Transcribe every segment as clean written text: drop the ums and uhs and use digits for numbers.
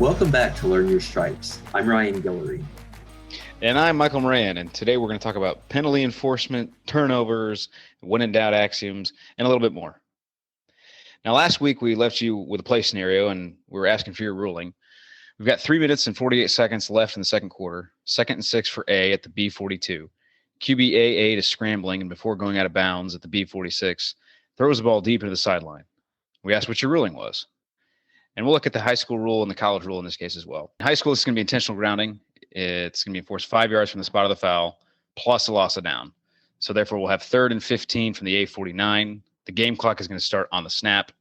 Welcome back to Learn Your Stripes. I'm Ryan Guillory. And I'm Michael Moran, and today we're going to talk about penalty enforcement, turnovers, when in doubt axioms, and a little bit more. Now, last week we left you with a play scenario, and we were asking for your ruling. We've got 3 minutes and 48 seconds left in the second quarter. 2nd and 6 for A at the B42. QB AA is scrambling, and before going out of bounds at the B46, throws the ball deep into the sideline. We asked what your ruling was. And we'll look at the high school rule and the college rule in this case as well. In high school, it's going to be intentional grounding. It's going to be enforced 5 yards from the spot of the foul, plus a loss of down. So therefore, we'll have 3rd and 15 from the A49. The game clock is going to start on the snap.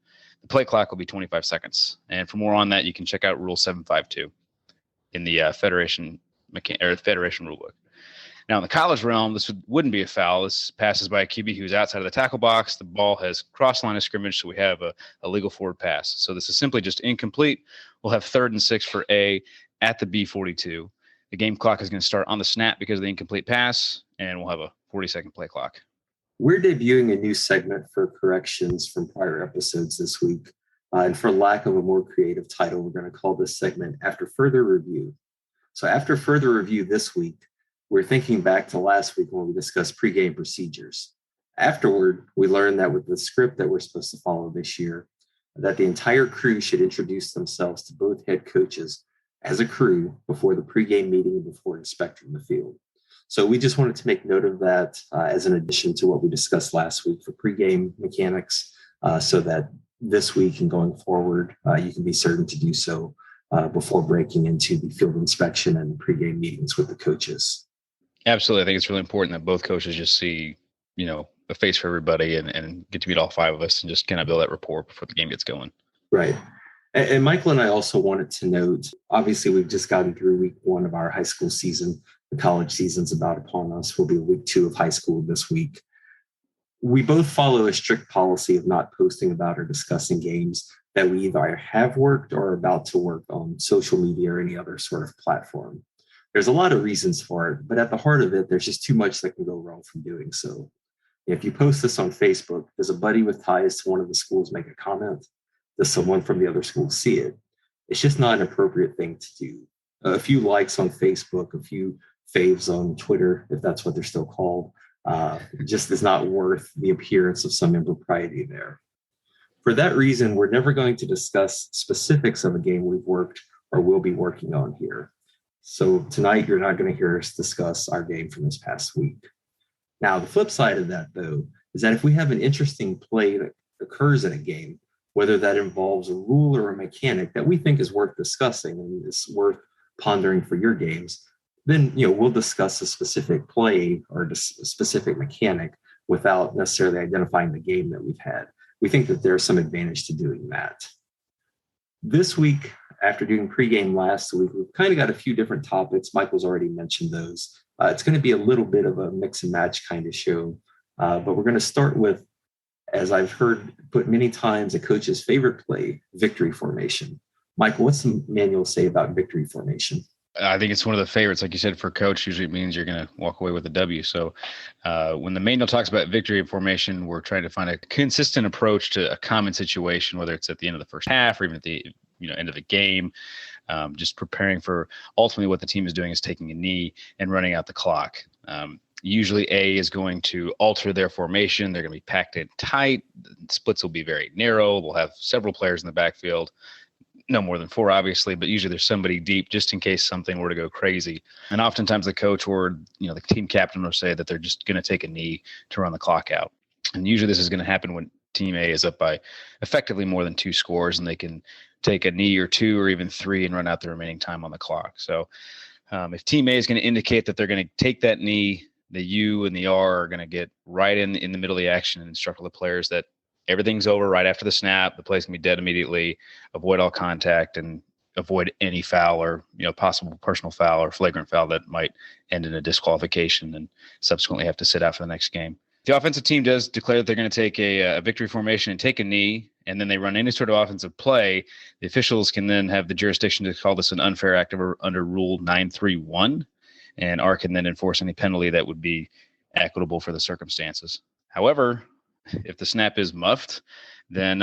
The play clock will be 25 seconds. And for more on that, you can check out Rule 752 in the Federation rulebook. Now, in the college realm, this wouldn't be a foul. This passes by a QB who's outside of the tackle box. The ball has crossed line of scrimmage, so we have a legal forward pass. So this is simply just incomplete. We'll have 3rd and 6 for A at the B42. The game clock is going to start on the snap because of the incomplete pass, and we'll have a 40-second play clock. We're debuting a new segment for corrections from prior episodes this week. And for lack of a more creative title, we're going to call this segment After Further Review. So after further review this week, we're thinking back to last week when we discussed pregame procedures. Afterward, we learned that with the script that we're supposed to follow this year, that the entire crew should introduce themselves to both head coaches as a crew before the pregame meeting and before inspecting the field. So we just wanted to make note of that as an addition to what we discussed last week for pregame mechanics, so that this week and going forward, you can be certain to do so before breaking into the field inspection and pregame meetings with the coaches. Absolutely. I think it's really important that both coaches just see, a face for everybody and get to meet all 5 of us and just kind of build that rapport before the game gets going. Right. And Michael and I also wanted to note, obviously, we've just gotten through week 1 of our high school season. The college season's about upon us. We'll be week 2 of high school this week. We both follow a strict policy of not posting about or discussing games that we either have worked or are about to work on social media or any other sort of platform. There's a lot of reasons for it, but at the heart of it, there's just too much that can go wrong from doing so. If you post this on Facebook, does a buddy with ties to one of the schools make a comment? Does someone from the other school see it? It's just not an appropriate thing to do. A few likes on Facebook, a few faves on Twitter, if that's what they're still called, just is not worth the appearance of some impropriety there. For that reason, we're never going to discuss specifics of a game we've worked or will be working on here. So tonight, you're not going to hear us discuss our game from this past week. Now, the flip side of that, though, is that if we have an interesting play that occurs in a game, whether that involves a rule or a mechanic that we think is worth discussing and is worth pondering for your games, then we'll discuss a specific play or a specific mechanic without necessarily identifying the game that we've had. We think that there's some advantage to doing that. This week, after doing pregame last week, we've kind of got a few different topics. Michael's already mentioned those. It's going to be a little bit of a mix and match kind of show, but we're going to start with, as I've heard put many times, a coach's favorite play, victory formation. Michael, what's the manual say about victory formation? I think it's one of the favorites. Like you said, for coach, usually it means you're going to walk away with a W. So when the manual talks about victory formation, we're trying to find a consistent approach to a common situation, whether it's at the end of the first half or even at the end of the game. Just preparing for ultimately what the team is doing is taking a knee and running out the clock. Usually A is going to alter their formation. They're going to be packed in tight. Splits will be very narrow. We'll have several players in the backfield. No more than 4, obviously, but usually there's somebody deep just in case something were to go crazy. And oftentimes the coach or the team captain will say that they're just going to take a knee to run the clock out. And usually this is going to happen when Team A is up by effectively more than 2 scores, and they can take a knee or 2 or even 3 and run out the remaining time on the clock. So if Team A is going to indicate that they're going to take that knee, the U and the R are going to get right in the middle of the action and instruct all the players that everything's over right after the snap. The play's going to be dead immediately. Avoid all contact and avoid any foul or possible personal foul or flagrant foul that might end in a disqualification and subsequently have to sit out for the next game. The offensive team does declare that they're going to take a victory formation and take a knee, and then they run any sort of offensive play. The officials can then have the jurisdiction to call this an unfair act under Rule 931, and R can then enforce any penalty that would be equitable for the circumstances. However, if the snap is muffed, then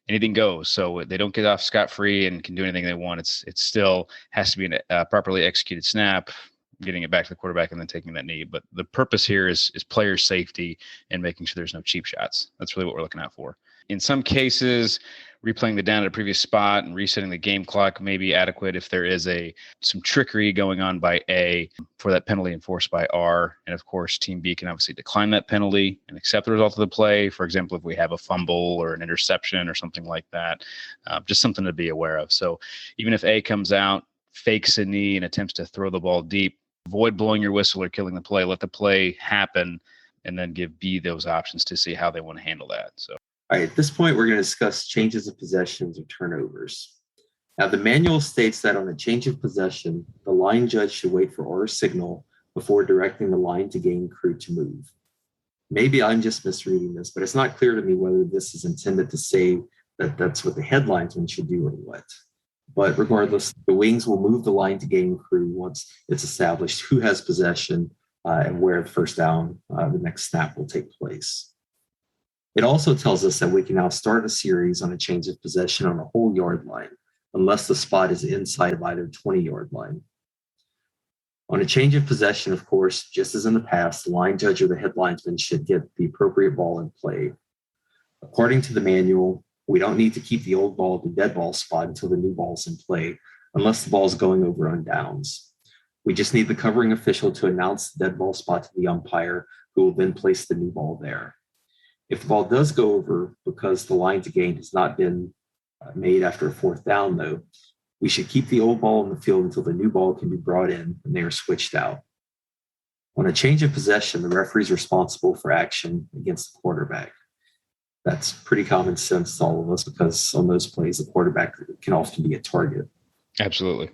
anything goes. So they don't get off scot-free and can do anything they want. It still has to be a properly executed snap, getting it back to the quarterback and then taking that knee. But the purpose here is player safety and making sure there's no cheap shots. That's really what we're looking out for. In some cases, replaying the down at a previous spot and resetting the game clock may be adequate if there is some trickery going on by A for that penalty enforced by R. And of course, Team B can obviously decline that penalty and accept the result of the play. For example, if we have a fumble or an interception or something like that, just something to be aware of. So even if A comes out, fakes a knee and attempts to throw the ball deep, avoid blowing your whistle or killing the play. Let the play happen and then give B those options to see how they want to handle that. So. All right, at this point, we're going to discuss changes of possessions or turnovers. Now, the manual states that on a change of possession, the line judge should wait for our signal before directing the line to game crew to move. Maybe I'm just misreading this, but it's not clear to me whether this is intended to say that that's what the headlinesman should do or what. But regardless, the wings will move the line to game crew once it's established who has possession and where the first down, the next snap will take place. It also tells us that we can now start a series on a change of possession on a whole yard line, unless the spot is inside of either 20-yard line. On a change of possession, of course, just as in the past, the line judge or the headlinesman should get the appropriate ball in play. According to the manual, we don't need to keep the old ball at the dead ball spot until the new ball's in play, unless the ball is going over on downs. We just need the covering official to announce the dead ball spot to the umpire, who will then place the new ball there. If the ball does go over because the line to gain has not been made after a fourth down, though, we should keep the old ball in the field until the new ball can be brought in and they are switched out. On a change of possession, the referee is responsible for action against the quarterback. That's pretty common sense to all of us because on those plays, the quarterback can often be a target. Absolutely.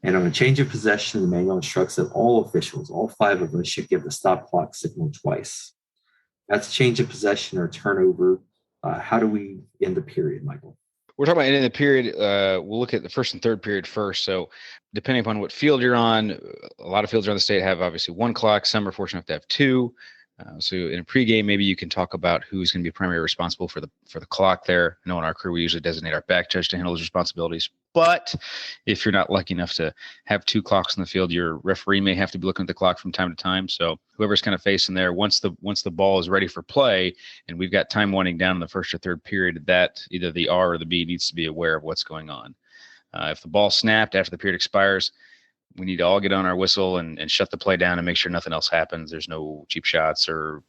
And on a change of possession, the manual instructs that all officials, all 5 of us, should give the stop clock signal twice. That's change of possession or turnover. How do we end the period, Michael? We're talking about ending the period. We'll look at the first and third period first. So depending upon what field you're on, a lot of fields around the state have obviously 1 clock. Some are fortunate enough to have 2. So in a pregame, maybe you can talk about who's going to be primarily responsible for the clock there. I know in our crew, we usually designate our back judge to handle those responsibilities. But if you're not lucky enough to have 2 clocks in the field, your referee may have to be looking at the clock from time to time. So whoever's kind of facing there, once the ball is ready for play and we've got time winding down in the first or third period, that either the R or the B needs to be aware of what's going on. If the ball snapped after the period expires, we need to all get on our whistle and shut the play down and make sure nothing else happens. There's no cheap shots or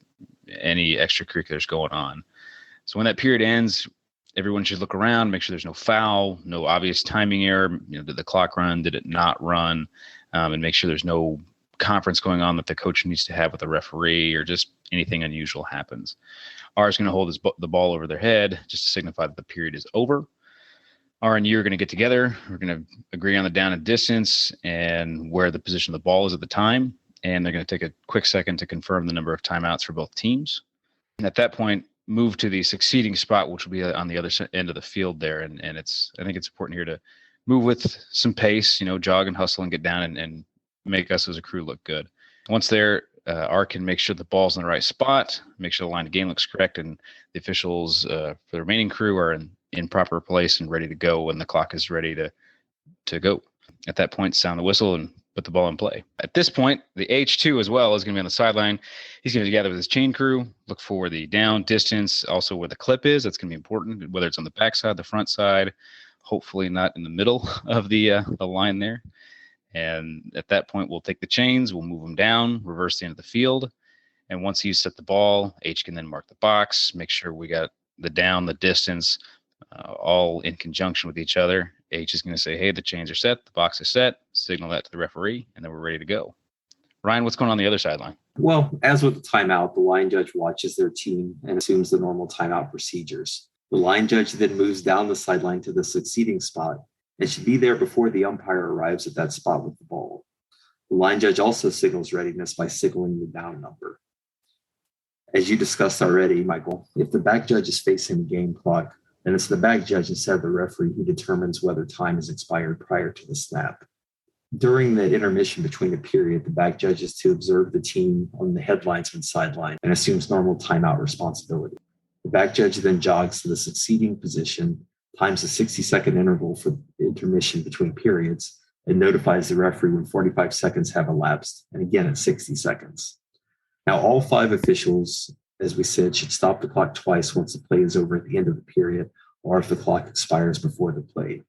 any extracurriculars going on. So when that period ends, everyone should look around, make sure there's no foul, no obvious timing error. Did the clock run? Did it not run? And make sure there's no conference going on that the coach needs to have with the referee or just anything unusual happens. R is going to hold the ball over their head just to signify that the period is over. R and U are going to get together. We're going to agree on the down and distance and where the position of the ball is at the time. And they're going to take a quick second to confirm the number of timeouts for both teams. And at that point, move to the succeeding spot, which will be on the other end of the field there. And I think it's important here to move with some pace, jog and hustle and get down and make us as a crew look good. Once there, R can make sure the ball's in the right spot, make sure the line of game looks correct, and the officials for the remaining crew are in proper place and ready to go when the clock is ready to go. At that point, sound the whistle and put the ball in play. At this point, the H2 as well is going to be on the sideline. He's going to gather with his chain crew, look for the down distance, also where the clip is. That's going to be important, whether it's on the backside, the front side, hopefully not in the middle of the line there. And at that point, we'll take the chains, we'll move them down, reverse the end of the field. And once he's set the ball, H can then mark the box, make sure we got the down, the distance, all in conjunction with each other. H is going to say, hey, the chains are set, the box is set, signal that to the referee, and then we're ready to go. Ryan, what's going on the other sideline? Well, as with the timeout, the line judge watches their team and assumes the normal timeout procedures. The line judge then moves down the sideline to the succeeding spot and should be there before the umpire arrives at that spot with the ball. The line judge also signals readiness by signaling the down number. As you discussed already, Michael, if the back judge is facing the game clock, then it's the back judge instead of the referee who determines whether time has expired prior to the snap. During the intermission between the period, the back judge is to observe the team on the headlinesman's sideline and assumes normal timeout responsibility. The back judge then jogs to the succeeding position, times a 60-second interval for intermission between periods, and notifies the referee when 45 seconds have elapsed, and again at 60 seconds. Now, all 5 officials, as we said, should stop the clock twice once the play is over at the end of the period, or if the clock expires before the play.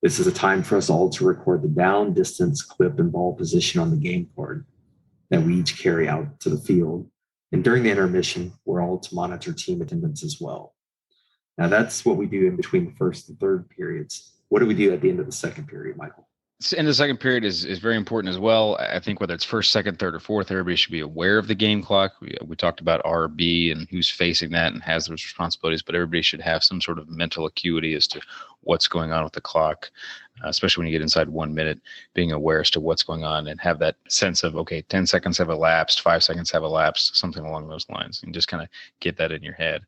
This is a time for us all to record the down, distance, clip, and ball position on the game card that we each carry out to the field. And during the intermission, we're all to monitor team attendance as well. Now, that's what we do in between the first and third periods. What do we do at the end of the second period, Michael? And the second period is very important as well. I think whether it's first, second, third, or fourth, everybody should be aware of the game clock. We talked about RB and who's facing that and has those responsibilities, but everybody should have some sort of mental acuity as to what's going on with the clock, especially when you get inside 1 minute, being aware as to what's going on and have that sense of, okay, 10 seconds have elapsed, 5 seconds have elapsed, something along those lines, and just kind of get that in your head.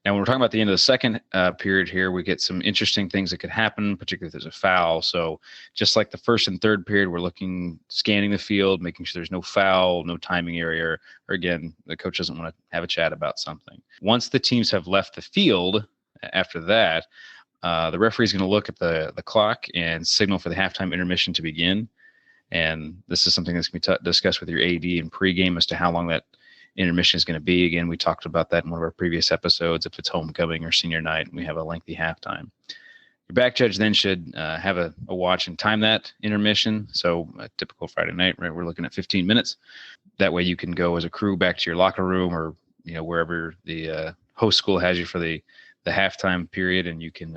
Now, when we're talking about the end of the second period here, we get some interesting things that could happen, particularly if there's a foul. So just like the first and third period, we're scanning the field, making sure there's no foul, no timing error, or again, the coach doesn't want to have a chat about something. Once the teams have left the field, after that, the referee is going to look at the clock and signal for the halftime intermission to begin. And this is something that's going to be discussed with your AD in pregame as to how long that intermission is going to be. Again, we talked about that in one of our previous episodes. If it's homecoming or senior night, and we have a lengthy halftime. Your back judge then should have a watch and time that intermission. So a typical Friday night, right? We're looking at 15 minutes. That way you can go as a crew back to your locker room or wherever the host school has you for the halftime period, and you can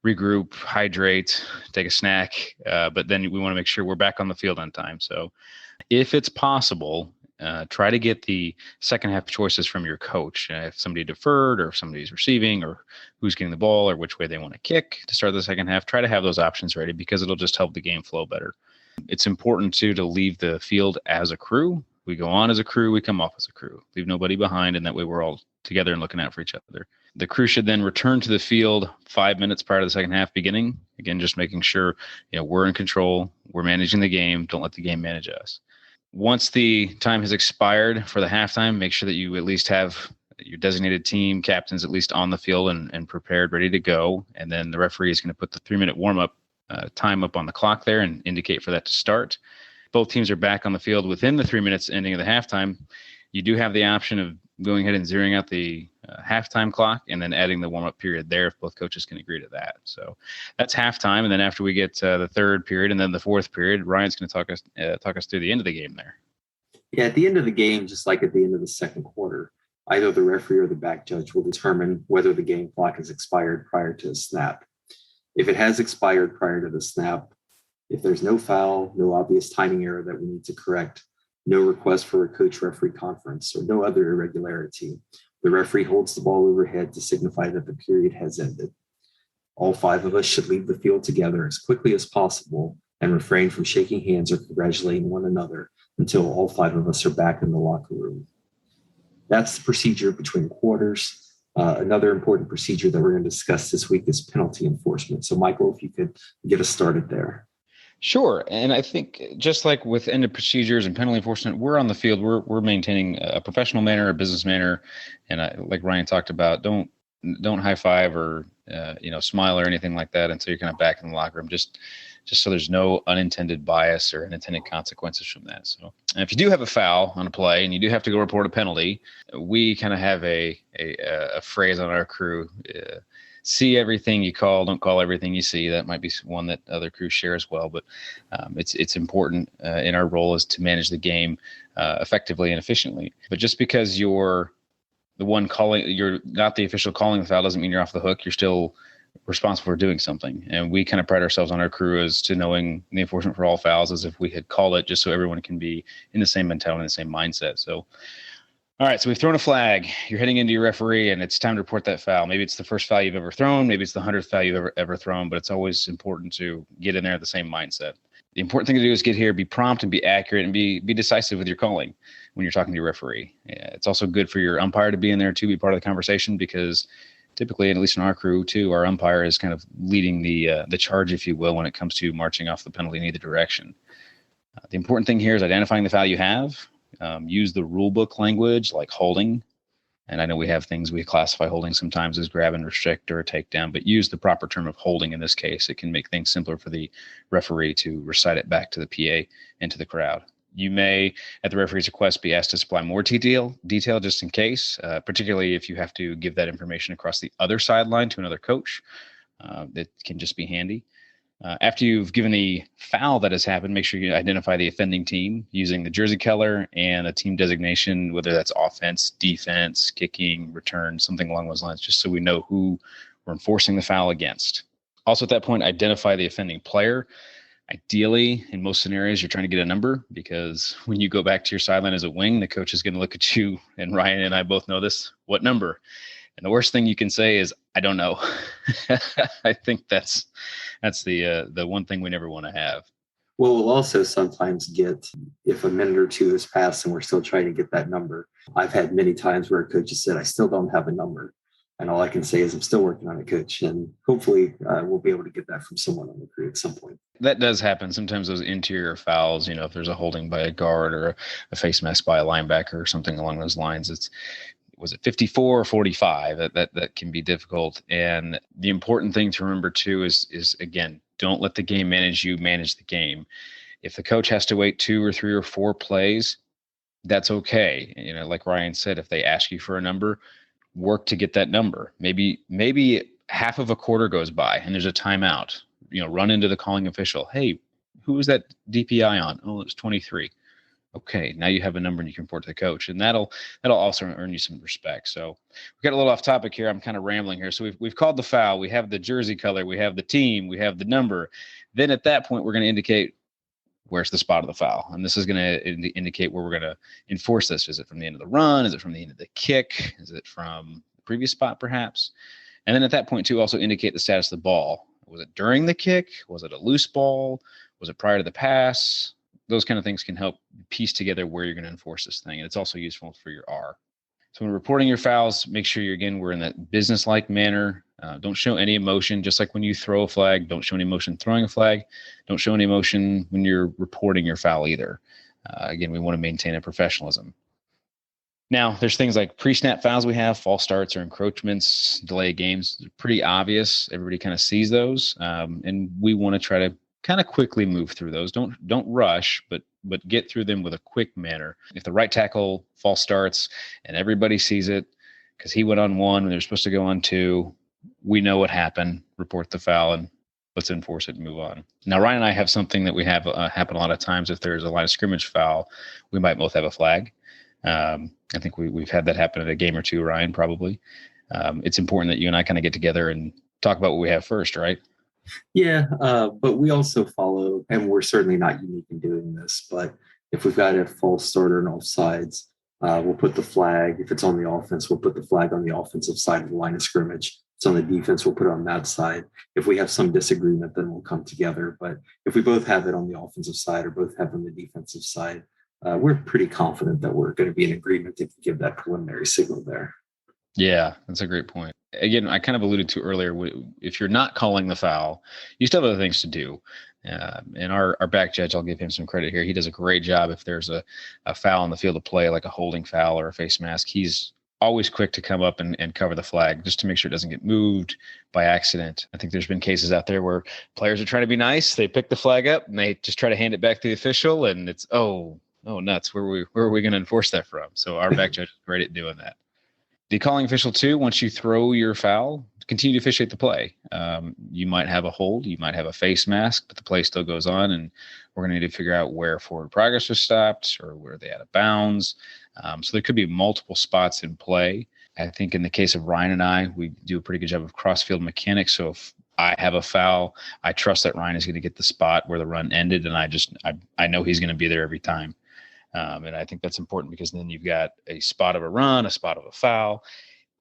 regroup, hydrate, take a snack. But then we want to make sure we're back on the field on time. So if it's possible, try to get the second half choices from your coach. If somebody deferred or if somebody's receiving or who's getting the ball or which way they want to kick to start the second half, try to have those options ready because it'll just help the game flow better. It's important too to leave the field as a crew. We go on as a crew, we come off as a crew. Leave nobody behind, and that way we're all together and looking out for each other. The crew should then return to the field 5 minutes prior to the second half beginning. Again, just making sure we're in control, we're managing the game, don't let the game manage us. Once the time has expired for the halftime, make sure that you at least have your designated team captains at least on the field and prepared, ready to go. And then the referee is going to put the 3-minute warm-up time up on the clock there and indicate for that to start. Both teams are back on the field within the 3 minutes ending of the halftime. You do have the option of going ahead and zeroing out the halftime clock and then adding the warm-up period there if both coaches can agree to that. So that's halftime. And then after we get the third period and then the fourth period, Ryan's going to talk us through the end of the game there. Yeah, at the end of the game, just like at the end of the second quarter, either the referee or the back judge will determine whether the game clock has expired prior to a snap. If it has expired prior to the snap, if there's no foul, no obvious timing error that we need to correct, no request for a coach-referee conference, or no other irregularity, the referee holds the ball overhead to signify that the period has ended. All 5 of us should leave the field together as quickly as possible and refrain from shaking hands or congratulating one another until all 5 of us are back in the locker room. That's the procedure between quarters. Another important procedure that we're going to discuss this week is penalty enforcement. So, Michael, if you could get us started there. Sure. And I think just like with end of procedures and penalty enforcement, we're on the field, we're maintaining a professional manner, a business manner. And like Ryan talked about, don't high five or, smile or anything like that until you're kind of back in the locker room, just so there's no unintended bias or unintended consequences from that. So if you do have a foul on a play and you do have to go report a penalty, we kind of have a phrase on our crew, see everything you call, don't call everything you see. That might be one that other crews share as well, but it's important in our role is to manage the game effectively and efficiently. But just because you're the one calling, you're not the official calling the foul doesn't mean you're off the hook. You're still responsible for doing something. And we kind of pride ourselves on our crew as to knowing the enforcement for all fouls as if we had called it, just so everyone can be in the same mentality and the same mindset. So all right, so we've thrown a flag. You're heading into your referee, and it's time to report that foul. Maybe it's the first foul you've ever thrown. Maybe it's the 100th foul you've ever thrown, but it's always important to get in there at the same mindset. The important thing to do is get here, be prompt and be accurate and be decisive with your calling when you're talking to your referee. Yeah, it's also good for your umpire to be in there too, be part of the conversation, because typically, and at least in our crew too, our umpire is kind of leading the charge, if you will, when it comes to marching off the penalty in either direction. The important thing here is identifying the foul you have. Use the rule book language like holding, And I know we have things we classify holding sometimes as grab and restrict or a takedown, but use the proper term of holding in this case. It can make things simpler for the referee to recite it back to the PA and to the crowd. You may, at the referee's request, be asked to supply more detail just in case, particularly if you have to give that information across the other sideline to another coach. That can just be handy. After you've given the foul that has happened, make sure you identify the offending team using the jersey color and a team designation, whether that's offense, defense, kicking, return, something along those lines, just so we know who we're enforcing the foul against. Also, at that point, identify the offending player. Ideally, in most scenarios, you're trying to get a number, because when you go back to your sideline as a wing, the coach is going to look at you, and Ryan and I both know this, what number? And the worst thing you can say is, I don't know. I think that's the one thing we never want to have. Well, we'll also sometimes get, if a minute or two has passed and we're still trying to get that number. I've had many times where a coach has said, I still don't have a number. And all I can say is, I'm still working on it, coach. And hopefully we'll be able to get that from someone on the crew at some point. That does happen. Sometimes those interior fouls, if there's a holding by a guard or a face mask by a linebacker or something along those lines, was it 54 or 45? That can be difficult. And the important thing to remember too is again, don't let the game manage you, manage the game. If the coach has to wait 2 or 3 or 4 plays, that's okay. Like Ryan said, if they ask you for a number, work to get that number. Maybe half of a quarter goes by and there's a timeout. Run into the calling official. Hey, who was that DPI on? Oh, it's 23. Okay, now you have a number and you can report to the coach, and that'll also earn you some respect. So we got a little off topic here. I'm kind of rambling here. So we've called the foul. We have the jersey color. We have the team. We have the number. Then at that point, we're going to indicate where's the spot of the foul, and this is going to indicate where we're going to enforce this. Is it from the end of the run? Is it from the end of the kick? Is it from the previous spot, perhaps? And then at that point, too, also indicate the status of the ball. Was it during the kick? Was it a loose ball? Was it prior to the pass? Those kind of things can help piece together where you're going to enforce this thing. And it's also useful for your R. So when reporting your fouls, make sure we're in that business-like manner. Don't show any emotion, just like when you throw a flag. Don't show any emotion throwing a flag. Don't show any emotion when you're reporting your foul either. Again, we want to maintain a professionalism. Now, there's things like pre-snap fouls we have, false starts or encroachments, delay games. They're pretty obvious. Everybody kind of sees those. And we want to try to kind of quickly move through those. Don't rush, but get through them with a quick manner. If the right tackle false starts and everybody sees it because he went on 1 when they're supposed to go on 2, we know what happened. Report the foul and let's enforce it and move on. Now, Ryan and I have something that we have happen a lot of times. If there's a line of scrimmage foul, we might both have a flag. I think we've had that happen at a game or two, Ryan, probably. It's important that you and I kind of get together and talk about what we have first, right? Yeah, but we also follow, and we're certainly not unique in doing this, but if we've got a false start or an offsides, we'll put the flag. If it's on the offense, we'll put the flag on the offensive side of the line of scrimmage. If it's on the defense, we'll put it on that side. If we have some disagreement, then we'll come together. But if we both have it on the offensive side or both have it on the defensive side, we're pretty confident that we're going to be in agreement to give that preliminary signal there. Yeah, that's a great point. Again, I kind of alluded to earlier, if you're not calling the foul, you still have other things to do. And our back judge, I'll give him some credit here. He does a great job if there's a foul on the field of play, like a holding foul or a face mask. He's always quick to come up and cover the flag just to make sure it doesn't get moved by accident. I think there's been cases out there where players are trying to be nice. They pick the flag up and they just try to hand it back to the official, and it's, oh nuts. Where are we going to enforce that from? So our back judge is great at doing that. The calling official, too, once you throw your foul, continue to officiate the play. You might have a hold, you might have a face mask, but the play still goes on, and we're going to need to figure out where forward progress was stopped or where they out of bounds. So there could be multiple spots in play. I think in the case of Ryan and I, we do a pretty good job of cross-field mechanics. So if I have a foul, I trust that Ryan is going to get the spot where the run ended, and I know he's going to be there every time. And I think that's important because then you've got a spot of a run, a spot of a foul.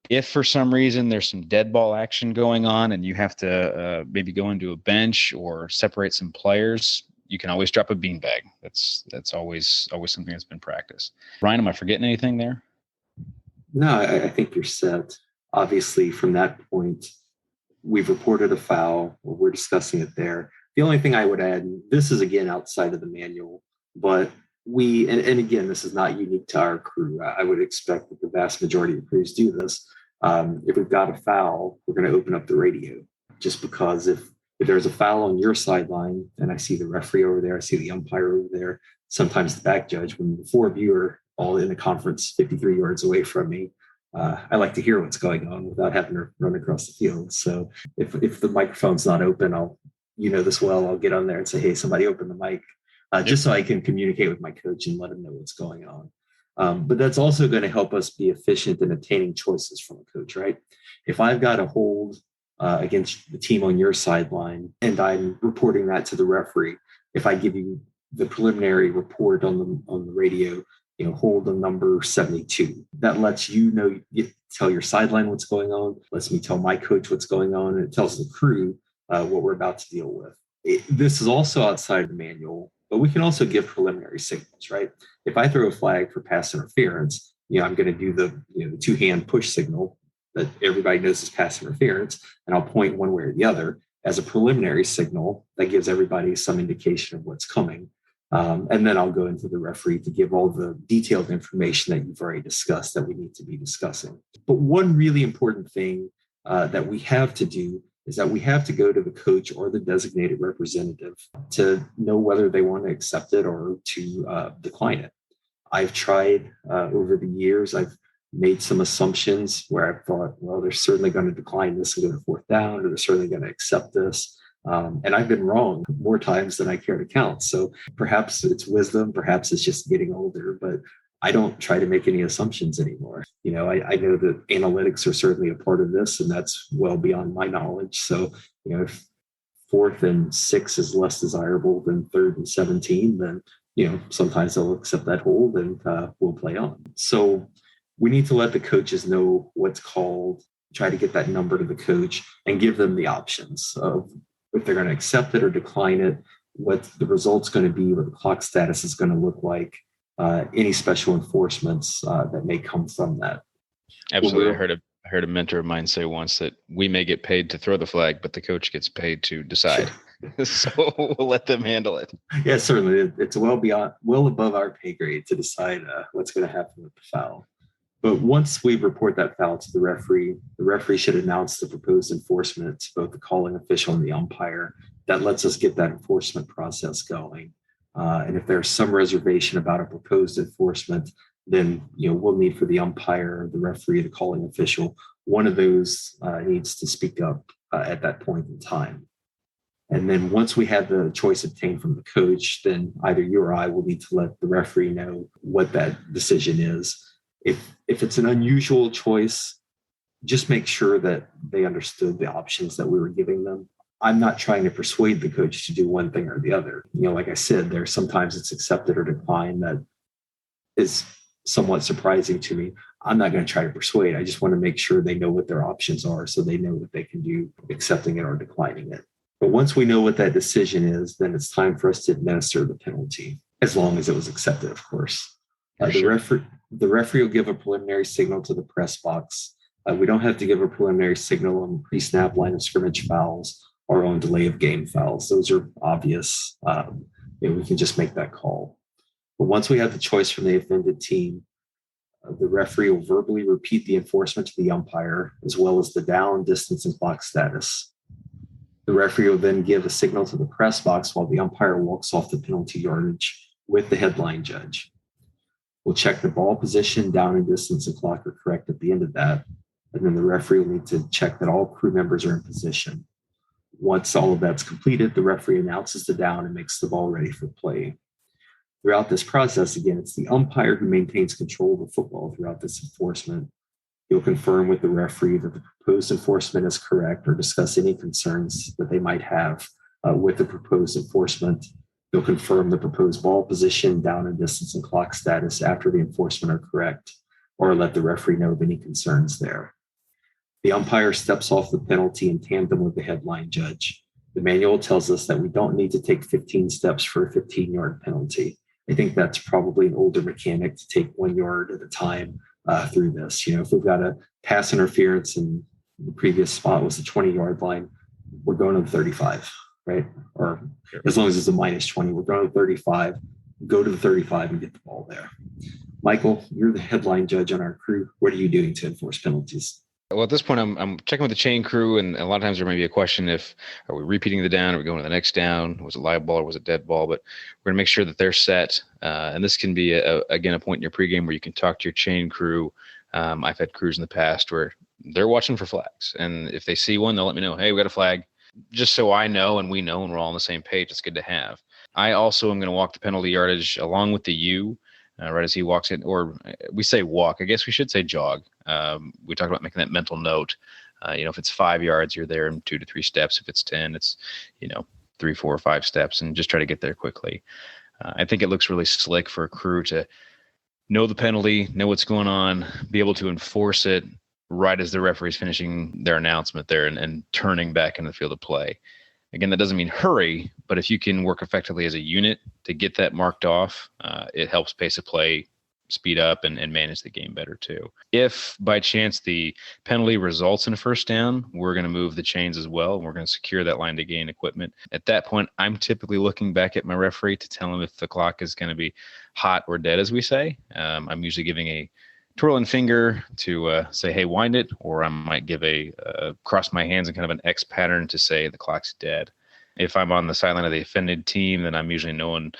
If for some reason there's some dead ball action going on and you have to maybe go into a bench or separate some players, you can always drop a beanbag. That's always something that's been practiced. Ryan, am I forgetting anything there? No, I think you're set. Obviously, from that point, we've reported a foul. We're discussing it there. The only thing I would add, and this is again outside of the manual, but and again, this is not unique to our crew. I would expect that the vast majority of crews do this. If we've got a foul, we're going to open up the radio, just because if there's a foul on your sideline and I see the referee over there, I see the umpire over there, sometimes the back judge, when the four of you are all in the conference 53 yards away from me, I like to hear what's going on without having to run across the field. So if the microphone's not open, this well, I'll get on there and say, hey, somebody open the mic, just so I can communicate with my coach and let him know what's going on. But that's also going to help us be efficient in obtaining choices from a coach, right? If I've got a hold against the team on your sideline and I'm reporting that to the referee, if I give you the preliminary report on the radio, hold on number 72, that lets you tell your sideline what's going on, lets me tell my coach what's going on, and it tells the crew what we're about to deal with. This is also outside the manual, but we can also give preliminary signals, right? If I throw a flag for pass interference, I'm going to do the two-hand push signal that everybody knows is pass interference, and I'll point one way or the other as a preliminary signal that gives everybody some indication of what's coming. And then I'll go into the referee to give all the detailed information that you've already discussed that we need to be discussing. But one really important thing that we have to do is that we have to go to the coach or the designated representative to know whether they want to accept it or to decline it. I've tried over the years, I've made some assumptions where I've thought, well, they're certainly going to decline this and go to fourth down, or they're certainly going to accept this. And I've been wrong more times than I care to count. So perhaps it's wisdom, perhaps it's just getting older, but I don't try to make any assumptions anymore. I know that analytics are certainly a part of this, and that's well beyond my knowledge. So, if 4th and 6 is less desirable than 3rd and 17, then, sometimes they'll accept that hold and we'll play on. So we need to let the coaches know what's called, try to get that number to the coach and give them the options of if they're going to accept it or decline it, what the result's going to be, what the clock status is going to look like, any special enforcements that may come from that. Absolutely. I heard a mentor of mine say once that we may get paid to throw the flag, but the coach gets paid to decide. Sure. So we'll let them handle it. Yeah, certainly. It's well above our pay grade to decide what's going to happen with the foul. But once we report that foul to the referee should announce the proposed enforcement to both the calling official and the umpire. That lets us get that enforcement process going. And if there's some reservation about a proposed enforcement, then we'll need for the umpire, the referee, the calling official, one of those needs to speak up at that point in time. And then once we have the choice obtained from the coach, then either you or I will need to let the referee know what that decision is. If it's an unusual choice, just make sure that they understood the options that we were giving them. I'm not trying to persuade the coach to do one thing or the other. Like I said, there's sometimes it's accepted or declined that is somewhat surprising to me. I'm not going to try to persuade. I just want to make sure they know what their options are so they know what they can do, accepting it or declining it. But once we know what that decision is, then it's time for us to administer the penalty, as long as it was accepted, of course. The referee will give a preliminary signal to the press box. We don't have to give a preliminary signal on pre-snap line of scrimmage fouls or on delay of game fouls. Those are obvious. We can just make that call. But once we have the choice from the offended team, the referee will verbally repeat the enforcement to the umpire, as well as the down, distance, and clock status. The referee will then give a signal to the press box while the umpire walks off the penalty yardage with the headline judge. We'll check the ball position, down and distance, and clock are correct at the end of that. And then the referee will need to check that all crew members are in position. Once all of that's completed, the referee announces the down and makes the ball ready for play. Throughout this process, again, it's the umpire who maintains control of the football throughout this enforcement. He'll confirm with the referee that the proposed enforcement is correct or discuss any concerns that they might have with the proposed enforcement. He'll confirm the proposed ball position, down and distance, and clock status after the enforcement are correct, or let the referee know of any concerns there. The umpire steps off the penalty in tandem with the headline judge. The manual tells us that we don't need to take 15 steps for a 15-yard penalty. I think that's probably an older mechanic to take 1 yard at a time through this. If we've got a pass interference and the previous spot was the 20-yard line, we're going to 35, right? Or as long as it's a minus 20, we're going to 35. go to the 35 and get the ball there. Michael, you're the headline judge on our crew. What are you doing to enforce penalties? Well, at this point, I'm checking with the chain crew, and a lot of times there may be a question if are we repeating the down, are we going to the next down, was it live ball or was it dead ball? But we're going to make sure that they're set. And this can be, again, a point in your pregame where you can talk to your chain crew. I've had crews in the past where they're watching for flags. And if they see one, they'll let me know, hey, we got a flag. Just so I know and we know and we're all on the same page, it's good to have. I also am going to walk the penalty yardage along with the U. Right as he walks in, or we say walk, I guess we should say jog. We talked about making that mental note. If it's 5 yards, you're there in 2 to 3 steps. If it's 10, it's, 3, 4, or 5 steps, and just try to get there quickly. I think it looks really slick for a crew to know the penalty, know what's going on, be able to enforce it right as the referee's finishing their announcement there and turning back into the field of play. Again, that doesn't mean hurry, but if you can work effectively as a unit to get that marked off, it helps pace of play speed up and manage the game better too. If by chance the penalty results in a first down, we're going to move the chains as well. And we're going to secure that line to gain equipment. At that point, I'm typically looking back at my referee to tell him if the clock is going to be hot or dead, as we say. I'm usually giving a twirling finger to say, hey, wind it, or I might give a cross my hands in kind of an X pattern to say the clock's dead. If I'm on the sideline of the offended team, then I'm usually knowing,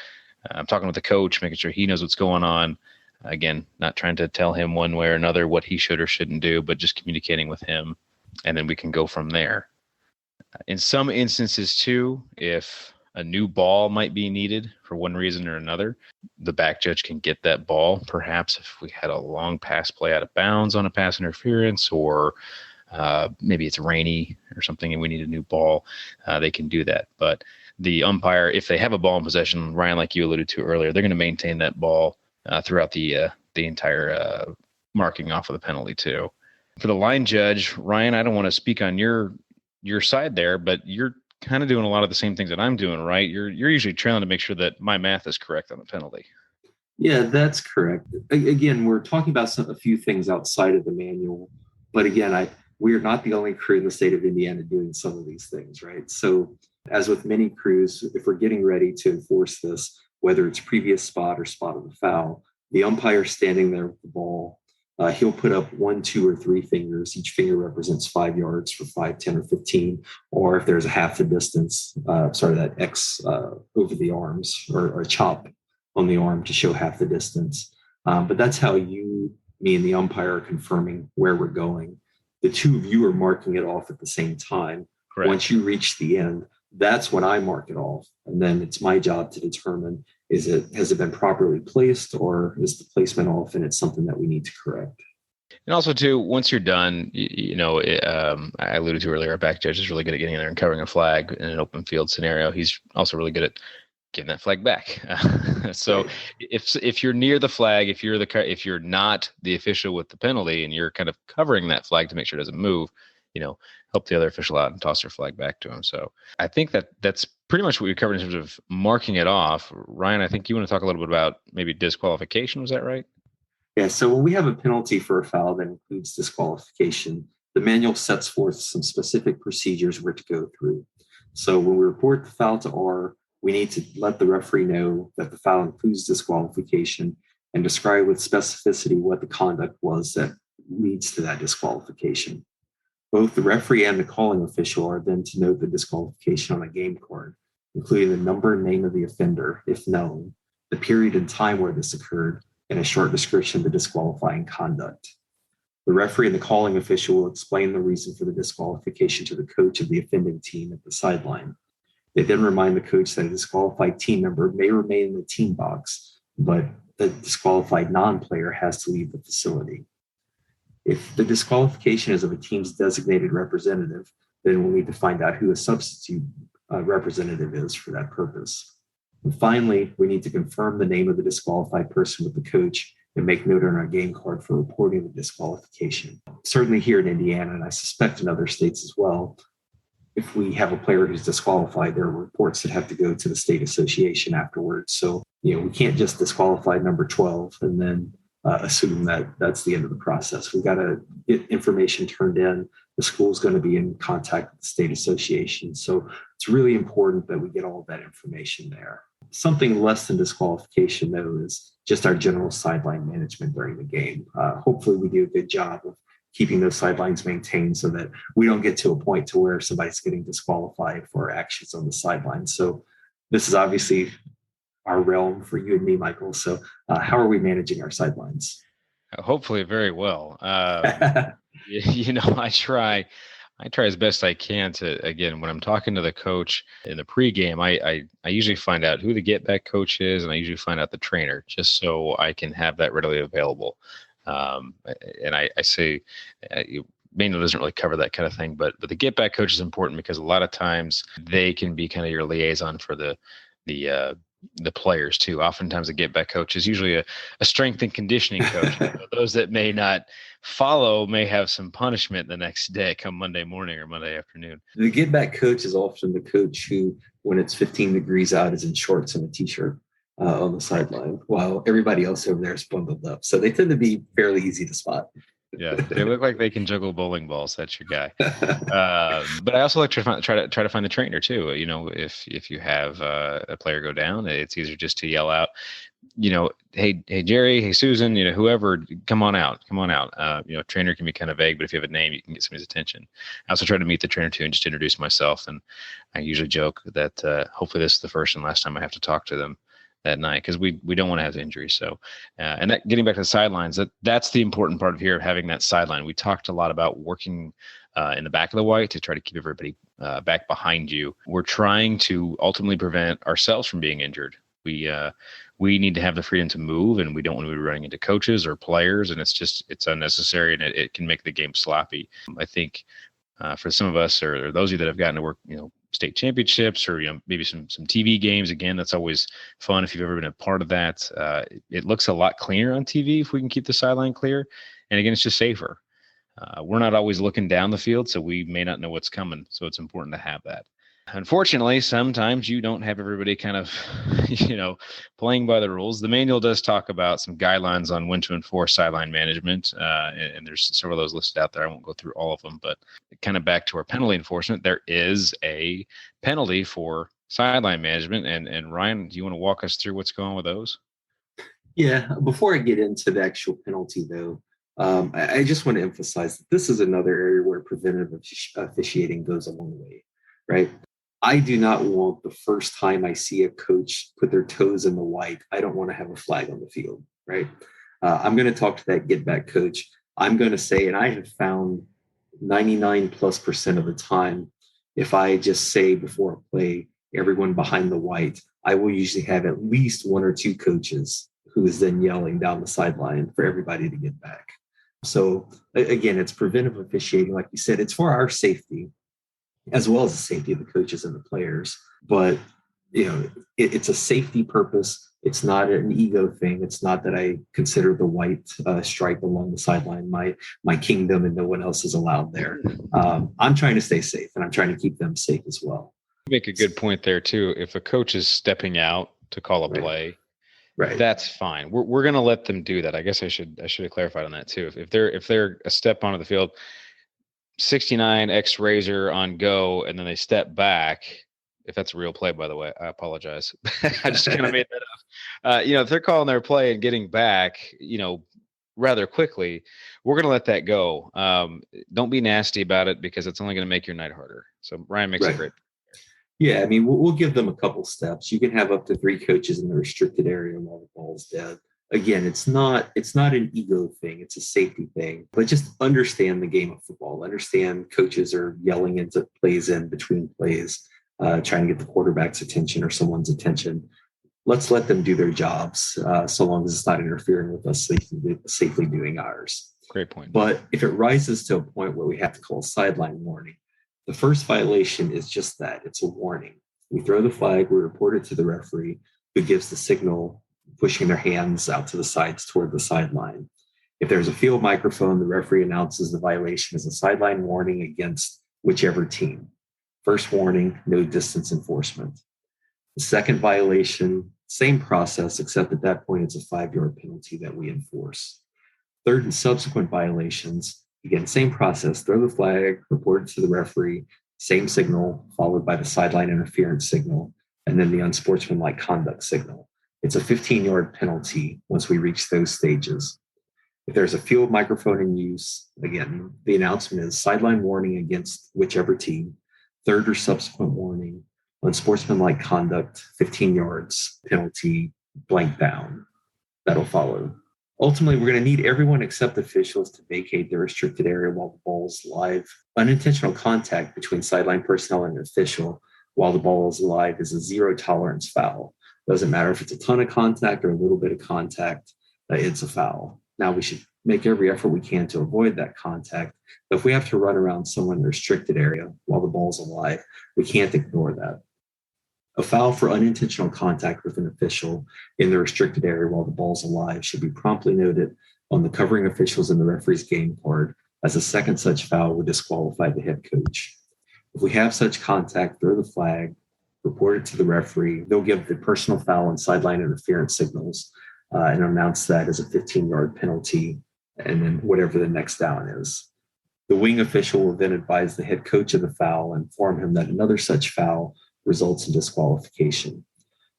I'm talking with the coach, making sure he knows what's going on. Again, not trying to tell him one way or another what he should or shouldn't do, but just communicating with him, and then we can go from there. In some instances too, if a new ball might be needed for one reason or another, the back judge can get that ball. Perhaps if we had a long pass play out of bounds on a pass interference, or maybe it's rainy or something and we need a new ball, they can do that. But the umpire, if they have a ball in possession, Ryan, like you alluded to earlier, they're going to maintain that ball throughout the entire marking off of the penalty too. For the line judge, Ryan, I don't want to speak on your side there, but you're kind of doing a lot of the same things that I'm doing, right? You're usually trailing to make sure that my math is correct on the penalty. Yeah, that's correct. Again, we're talking about a few things outside of the manual, but again, we're not the only crew in the state of Indiana doing some of these things, right? So as with many crews, if we're getting ready to enforce this, whether it's previous spot or spot of the foul, the umpire standing there with the ball, he'll put up 1, 2, or 3 fingers. Each finger represents 5 yards for 5, 10, or 15. Or if there's a half the distance, that X over the arms, or a chop on the arm to show half the distance. But that's how me and the umpire are confirming where we're going. The two of you are marking it off at the same time. Correct. Once you reach the end, that's when I mark it off. And then it's my job to determine, has it been properly placed, or is the placement off and it's something that we need to correct? And also too, once you're done, I alluded to earlier, our back judge is really good at getting in there and covering a flag in an open field scenario. He's also really good at giving that flag back. So if you're near the flag, if you're not the official with the penalty and you're kind of covering that flag to make sure it doesn't move, help the other official out and toss their flag back to him. So I think that's pretty much what we covered in terms of marking it off. Ryan, I think you want to talk a little bit about maybe disqualification. Was that right? Yeah. So when we have a penalty for a foul that includes disqualification, the manual sets forth some specific procedures we're to go through. So when we report the foul to R, we need to let the referee know that the foul includes disqualification and describe with specificity what the conduct was that leads to that disqualification. Both the referee and the calling official are then to note the disqualification on a game card, including the number and name of the offender, if known, the period and time where this occurred, and a short description of the disqualifying conduct. The referee and the calling official will explain the reason for the disqualification to the coach of the offending team at the sideline. They then remind the coach that a disqualified team member may remain in the team box, but the disqualified non-player has to leave the facility. If the disqualification is of a team's designated representative, then we'll need to find out who a substitute representative is for that purpose. And finally, we need to confirm the name of the disqualified person with the coach and make note on our game card for reporting the disqualification. Certainly here in Indiana, and I suspect in other states as well, if we have a player who's disqualified, there are reports that have to go to the state association afterwards. So, we can't just disqualify number 12 and then assume that that's the end of the process. We've got to get information turned in. The school's going to be in contact with the state association. So it's really important that we get all of that information there. Something less than disqualification, though, is just our general sideline management during the game. Hopefully, we do a good job of keeping those sidelines maintained so that we don't get to a point to where somebody's getting disqualified for actions on the sideline. So this is obviously our realm for you and me, Michael. So how are we managing our sidelines? Hopefully very well. I try as best I can to, again, when I'm talking to the coach in the pregame, I usually find out who the get back coach is, and I usually find out the trainer just so I can have that readily available. And I say, manual doesn't really cover that kind of thing, but the get back coach is important because a lot of times they can be kind of your liaison for the players too. Oftentimes the get back coach is usually a strength and conditioning coach. Those that may not follow may have some punishment the next day come Monday morning or Monday afternoon. The get back coach is often the coach who, when it's 15 degrees out, is in shorts and a t-shirt on the sideline, while everybody else over there is bundled up. So they tend to be fairly easy to spot. Yeah, they look like they can juggle bowling balls. That's your guy. But I also like to try to find the trainer too. If you have a player go down, it's easier just to yell out, hey Jerry, hey Susan, whoever, come on out. Trainer can be kind of vague, but if you have a name, you can get somebody's attention. I also try to meet the trainer too and just introduce myself. And I usually joke that hopefully this is the first and last time I have to talk to them that night, because we don't want to have injuries. So, and that, getting back to the sidelines, that's the important part of here, of having that sideline. We talked a lot about working in the back of the white to try to keep everybody back behind you. We're trying to ultimately prevent ourselves from being injured. We need to have the freedom to move, and we don't want to be running into coaches or players, and it's unnecessary, and it can make the game sloppy. I think for some of us, or those of you that have gotten to work, state championships, or maybe some TV games, again, that's always fun if you've ever been a part of that. It looks a lot cleaner on TV if we can keep the sideline clear, and again, it's just safer. We're not always looking down the field, so we may not know what's coming, so it's important to have that. Unfortunately, sometimes you don't have everybody kind of, playing by the rules. The manual does talk about some guidelines on when to enforce sideline management, and there's several of those listed out there. I won't go through all of them, but kind of back to our penalty enforcement, there is a penalty for sideline management. And Ryan, do you want to walk us through what's going on with those? Yeah, before I get into the actual penalty, though, I just want to emphasize that this is another area where preventative officiating goes a long way, right? I do not want the first time I see a coach put their toes in the white, I don't want to have a flag on the field, right? I'm going to talk to that get back coach. I'm going to say, and I have found 99+% of the time, if I just say before a play, everyone behind the white, I will usually have at least one or two coaches who is then yelling down the sideline for everybody to get back. So again, it's preventive officiating. Like you said, it's for our safety, as well as the safety of the coaches and the players. But, it's a safety purpose. It's not an ego thing. It's not that I consider the white stripe along the sideline my kingdom and no one else is allowed there. I'm trying to stay safe, and I'm trying to keep them safe as well. You make a good point there too. If a coach is stepping out to call a play, right, that's fine. We're going to let them do that. I guess I should have clarified on that too. If they're a step onto the field, 69 X razor on go, and then they step back. If that's a real play, by the way, I apologize. I just kind of made that up. If they're calling their play and getting back, rather quickly, we're going to let that go. Don't be nasty about it, because it's only going to make your night harder. So Ryan makes a great point. Yeah, I mean, we'll give them a couple steps. You can have up to 3 coaches in the restricted area while the ball's dead. Again, it's not an ego thing. It's a safety thing. But just understand the game of football. Understand coaches are yelling into plays in between plays, trying to get the quarterback's attention or someone's attention. Let's let them do their jobs, so long as it's not interfering with us safely doing ours. Great point. But if it rises to a point where we have to call a sideline warning, the first violation is just that. It's a warning. We throw the flag, we report it to the referee, who gives the signal, pushing their hands out to the sides toward the sideline. If there's a field microphone, the referee announces the violation as a sideline warning against whichever team. First warning, no distance enforcement. The second violation, same process, except at that point it's a 5-yard penalty that we enforce. Third and subsequent violations, again, same process, throw the flag, report it to the referee, same signal, followed by the sideline interference signal. and then the unsportsmanlike conduct signal. It's a 15-yard penalty once we reach those stages. If there's a field microphone in use, again, the announcement is sideline warning against whichever team, third or subsequent warning, unsportsmanlike conduct, 15 yards, penalty, blank down. That'll follow. Ultimately, we're going to need everyone except officials to vacate the restricted area while the ball is live. Unintentional contact between sideline personnel and an official while the ball is live is a zero tolerance foul. Doesn't matter if it's a ton of contact or a little bit of contact, it's a foul. Now, we should make every effort we can to avoid that contact. But if we have to run around someone in the restricted area while the ball's alive, we can't ignore that. A foul for unintentional contact with an official in the restricted area while the ball's alive should be promptly noted on the covering officials in the referee's game card, as a second such foul would disqualify the head coach. If we have such contact, throw the flag, report it to the referee. They'll give the personal foul and sideline interference signals and announce that as a 15-yard penalty, and then whatever the next down is. The wing official will then advise the head coach of the foul and inform him that another such foul results in disqualification.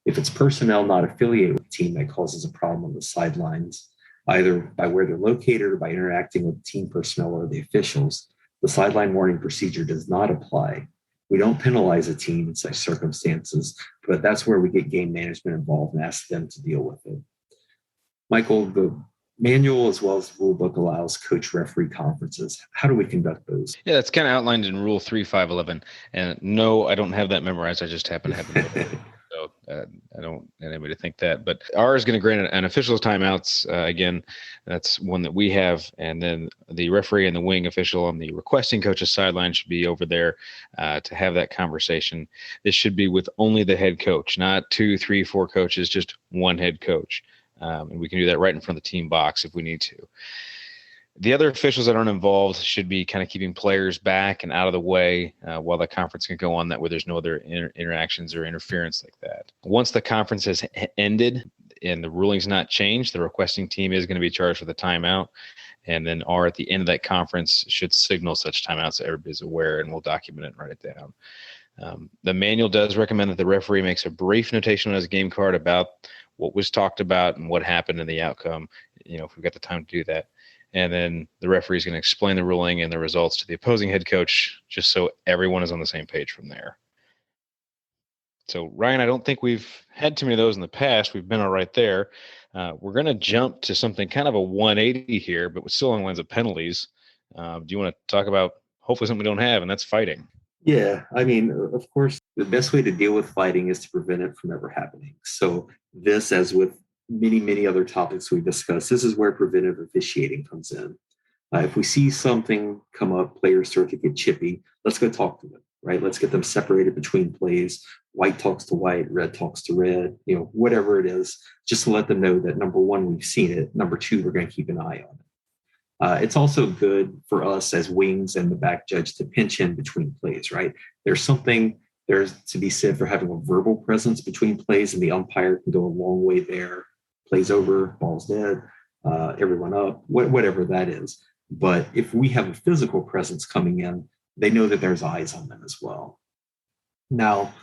If it's personnel not affiliated with the team that causes a problem on the sidelines, either by where they're located or by interacting with team personnel or the officials, the sideline warning procedure does not apply. We don't penalize a team in such circumstances, but that's where we get game management involved and ask them to deal with it. Michael, the manual as well as the rule book allows coach referee conferences. How do we conduct those? Yeah, that's kind of outlined in Rule 3511. And no, I don't have that memorized. I just happen to have it. So I don't want anybody to think that. But R is going to grant an official's timeouts. Again, that's one that we have. And then the referee and the wing official on the requesting coach's sideline should be over there to have that conversation. This should be with only the head coach, not 2, 3, 4 coaches, just one head coach. And we can do that right in front of the team box if we need to. The other officials that aren't involved should be kind of keeping players back and out of the way while the conference can go on. That way there's no other interactions or interference like that. Once the conference has ended and the ruling's not changed, the requesting team is going to be charged with a timeout. And then R at the end of that conference should signal such timeout so everybody's aware, and we'll document it and write it down. The manual does recommend that the referee makes a brief notation on his game card about what was talked about and what happened in the outcome, if we've got the time to do that. And then the referee is going to explain the ruling and the results to the opposing head coach, just so everyone is on the same page from there. So, Ryan, I don't think we've had too many of those in the past. We've been all right there. We're going to jump to something kind of a 180 here, but still on lines of penalties. Do you want to talk about hopefully something we don't have, and that's fighting? Yeah, I mean, of course, the best way to deal with fighting is to prevent it from ever happening. So this, as with many, many other topics we discussed, this is where preventive officiating comes in. If we see something come up, players start to get chippy, let's go talk to them, right? Let's get them separated between plays. White talks to white, red talks to red, whatever it is, just to let them know that, number one, we've seen it. Number two, we're going to keep an eye on it. It's also good for us as wings and the back judge to pinch in between plays, right? There's to be said for having a verbal presence between plays, and the umpire can go a long way there. Plays over, ball's dead, everyone up, whatever that is. But if we have a physical presence coming in, they know that there's eyes on them as well. Now,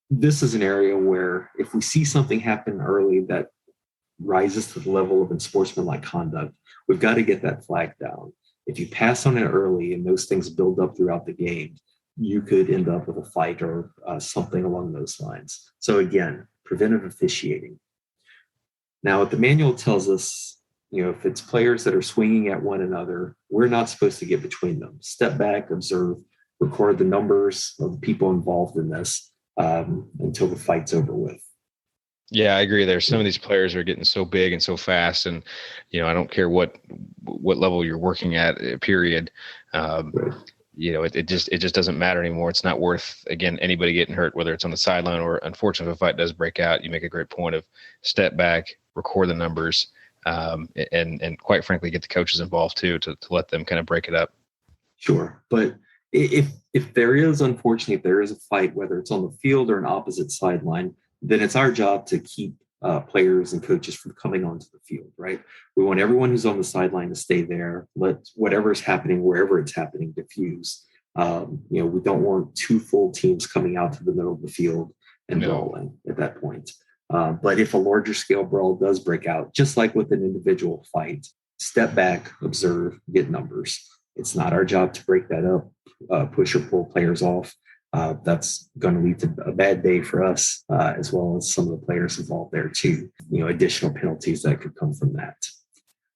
this is an area where if we see something happen early that rises to the level of unsportsmanlike conduct, we've got to get that flag down. If you pass on it early and those things build up throughout the game, you could end up with a fight or something along those lines. So again, preventive officiating. Now, the manual tells us, if it's players that are swinging at one another, we're not supposed to get between them. Step back, observe, record the numbers of the people involved in this until the fight's over with. Yeah, I agree. There's some of these players are getting so big and so fast, and I don't care what level you're working at. Period. Right. It just doesn't matter anymore. It's not worth, again, anybody getting hurt, whether it's on the sideline or, unfortunately, if a fight does break out. You make a great point of step back, record the numbers, and quite frankly, get the coaches involved too to let them kind of break it up. Sure, but if there is, unfortunately, if there is a fight, whether it's on the field or an opposite sideline, then it's our job to keep players and coaches from coming onto the field, right? We want everyone who's on the sideline to stay there. Let whatever's happening, wherever it's happening, diffuse. We don't want two full teams coming out to the middle of the field and No. brawling at that point. But if a larger scale brawl does break out, just like with an individual fight, step back, observe, get numbers. It's not our job to break that up, push or pull players off. That's going to lead to a bad day for us, as well as some of the players involved there too. Additional penalties that could come from that.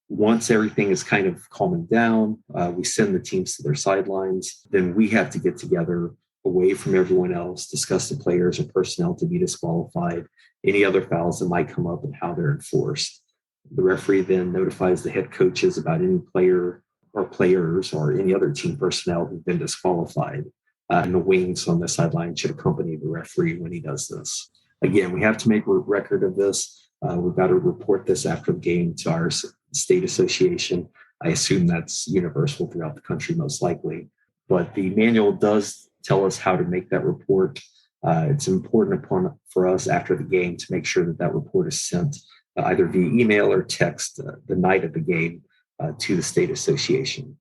Once everything is kind of calming down, we send the teams to their sidelines. Then we have to get together away from everyone else, discuss the players or personnel to be disqualified, any other fouls that might come up and how they're enforced. The referee then notifies the head coaches about any player or players or any other team personnel who've been disqualified. And the wings on the sideline should accompany the referee when he does this. Again, we have to make a record of this. We've got to report this after the game to our state association. I assume that's universal throughout the country, most likely. But the manual does tell us how to make that report. It's important for us after the game to make sure that report is sent either via email or text the night of the game to the state association.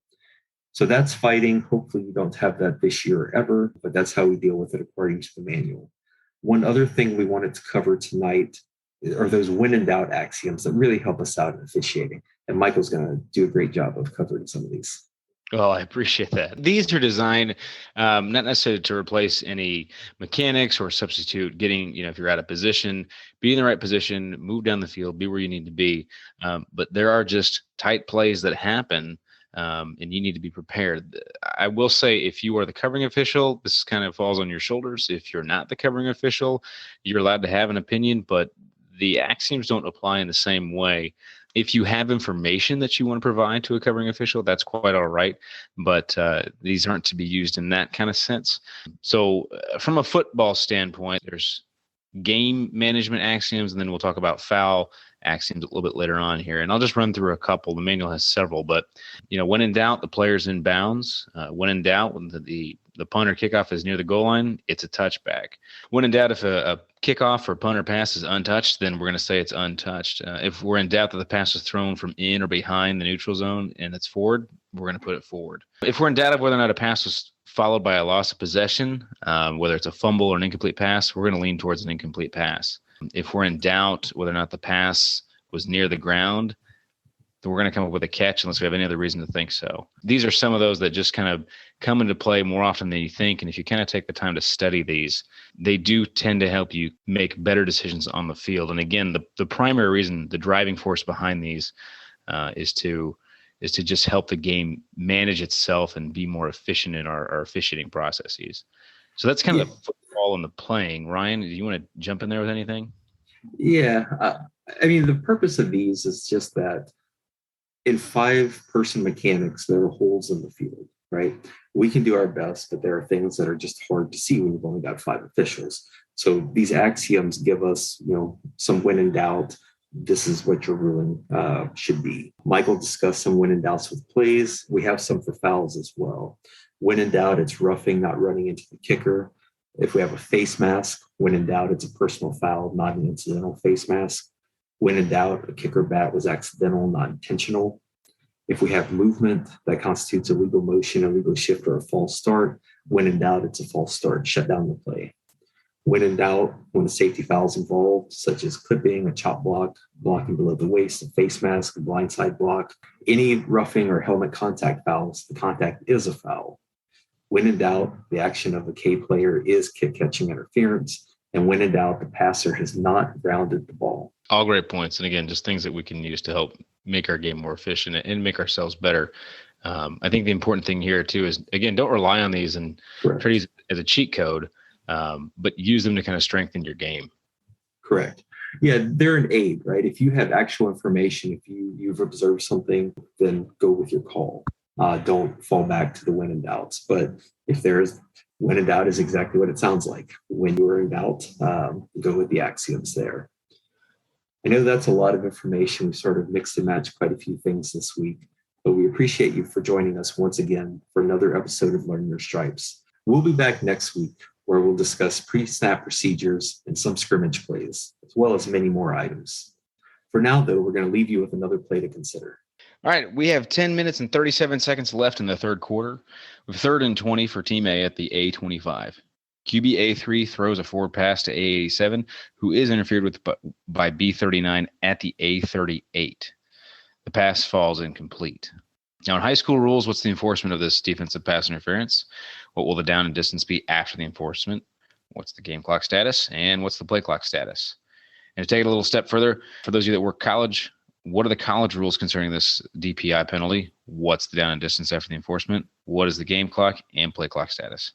So that's fighting. Hopefully you don't have that this year or ever, but that's how we deal with it according to the manual. One other thing we wanted to cover tonight are those when in doubt axioms that really help us out in officiating. And Michael's going to do a great job of covering some of these. Well, I appreciate that. These are designed not necessarily to replace any mechanics or substitute getting, if you're out of position, be in the right position, move down the field, be where you need to be. But there are just tight plays that happen, and you need to be prepared. I will say, if you are the covering official, this kind of falls on your shoulders. If you're not the covering official, you're allowed to have an opinion, but the axioms don't apply in the same way. If you have information that you want to provide to a covering official, that's quite all right. But these aren't to be used in that kind of sense. So from a football standpoint, there's game management axioms, and then we'll talk about foul axioms a little bit later on here. And I'll just run through a couple. The manual has several, but when in doubt, the player's in bounds. When in doubt, when the punt or kickoff is near the goal line, it's a touchback. When in doubt, if a kickoff or punt or pass is untouched, then we're going to say it's untouched. If we're in doubt that the pass was thrown from in or behind the neutral zone and it's forward, we're going to put it forward. If we're in doubt of whether or not a pass was followed by a loss of possession, whether it's a fumble or an incomplete pass, we're going to lean towards an incomplete pass. If we're in doubt whether or not the pass was near the ground, then we're going to come up with a catch unless we have any other reason to think so. These are some of those that just kind of come into play more often than you think. And if you kind of take the time to study these, they do tend to help you make better decisions on the field. And again, the primary reason, the driving force behind these is to just help the game manage itself and be more efficient in our officiating processes. So that's kind of the football and the playing. Ryan, do you want to jump in there with anything? Yeah. The purpose of these is just that in 5-person mechanics, there are holes in the field, right? We can do our best, but there are things that are just hard to see when you've only got 5 officials. So these axioms give us, some when in doubt. This is what your ruling should be. Michael discussed some when in doubts with plays. We have some for fouls as well. When in doubt, it's roughing, not running into the kicker. If we have a face mask, when in doubt, it's a personal foul, not an incidental face mask. When in doubt, a kicker bat was accidental, not intentional. If we have movement, that constitutes a legal motion, a legal shift, or a false start. When in doubt, it's a false start. Shut down the play. When in doubt, when a safety foul is involved, such as clipping, a chop block, blocking below the waist, a face mask, a blindside block, any roughing or helmet contact fouls, the contact is a foul. When in doubt, the action of a K player is kick catching interference. And when in doubt, the passer has not grounded the ball. All great points. And again, just things that we can use to help make our game more efficient and make ourselves better. I think the important thing here too is, again, don't rely on these and try to use it as a cheat code, but use them to kind of strengthen your game. Correct. Yeah, they're an aid, right? If you have actual information, if you've observed something, then go with your call. Don't fall back to the when in doubts. But if there's when in doubt is exactly what it sounds like. When you're in doubt, go with the axioms there. I know that's a lot of information. We sort of mixed and matched quite a few things this week, but we appreciate you for joining us once again for another episode of Learn Your Stripes. We'll be back next week where we'll discuss pre-snap procedures and some scrimmage plays, as well as many more items. For now, though, we're going to leave you with another play to consider. All right, we have 10 minutes and 37 seconds left in the third quarter. With 3rd and 20 for Team A at the A25. QB A3 throws a forward pass to A87, who is interfered with by B39 at the A38. The pass falls incomplete. Now, in high school rules, what's the enforcement of this defensive pass interference? What will the down and distance be after the enforcement? What's the game clock status? And what's the play clock status? And to take it a little step further, for those of you that work college, what are the college rules concerning this DPI penalty? What's the down and distance after the enforcement? What is the game clock and play clock status?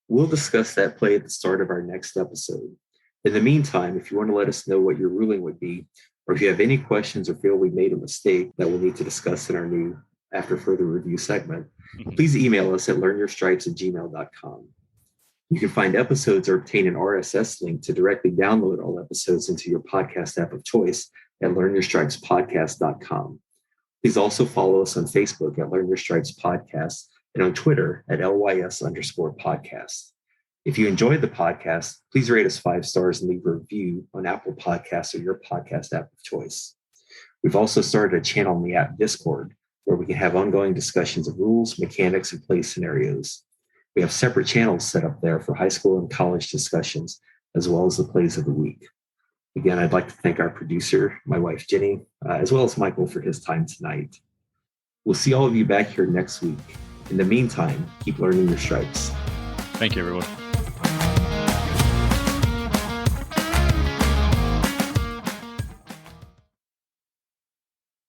We'll discuss that play at the start of our next episode. In the meantime, if you want to let us know what your ruling would be, or if you have any questions or feel we made a mistake that we'll need to discuss in our new After Further Review segment, please email us at learnyourstripes@gmail.com. You can find episodes or obtain an RSS link to directly download all episodes into your podcast app of choice at learnyourstripespodcast.com. Please also follow us on Facebook at Learn Your Stripes Podcast and on Twitter at LYS_podcast. If you enjoyed the podcast, please rate us 5 stars and leave a review on Apple Podcasts or your podcast app of choice. We've also started a channel in the app Discord where we can have ongoing discussions of rules, mechanics, and play scenarios. We have separate channels set up there for high school and college discussions, as well as the plays of the week. Again, I'd like to thank our producer, my wife, Jenny, as well as Michael for his time tonight. We'll see all of you back here next week. In the meantime, keep learning your stripes. Thank you, everyone.